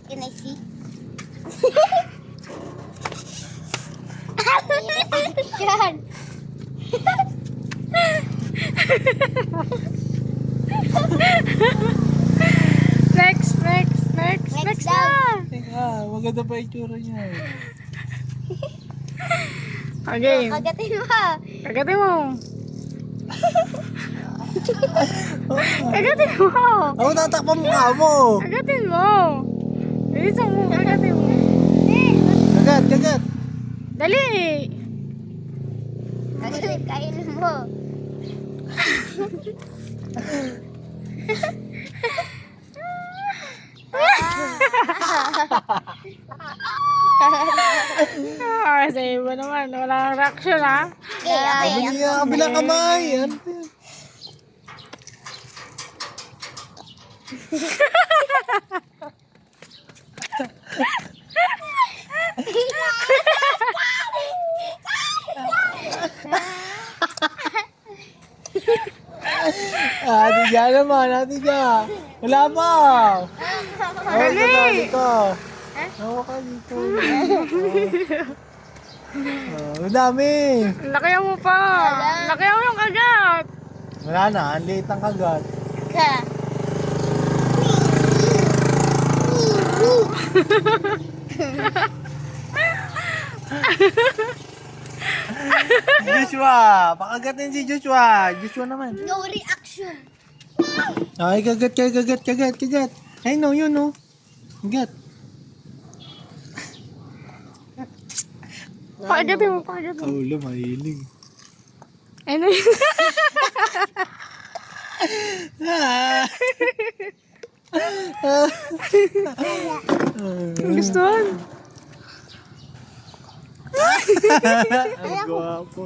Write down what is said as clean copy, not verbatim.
Can I see? God. Next na. Teka, maganda pa itsura niya. Okay. Kagatin mo. Kagatin mo. Kagatin mo. Ako tatakpan mukha mo. Kagatin mo. Bilisan mo. Kagatin mo. Kagat. Dali. Kagatin, kainin mo. Sa iba naman. Wala kang reaction ha. Sabi niya, kabilang kamay. Ano ba yan? Ate dyan naman, ate dyan. Wala pa. Dali. Dito. Hawa ka dito. Ang dami. Lakayan mo pa. Lakayan mo yung kagat. Wala na, ang liit ng kagat. Ka. Joshua, pakagatin si Joshua. Joshua naman. No reaction. Ay, kagat. Ay, no, yun, no. Kagat. Pakagatin mo. Ulo, mahilig. Ano yun? Gustuhan. Ang gwapo.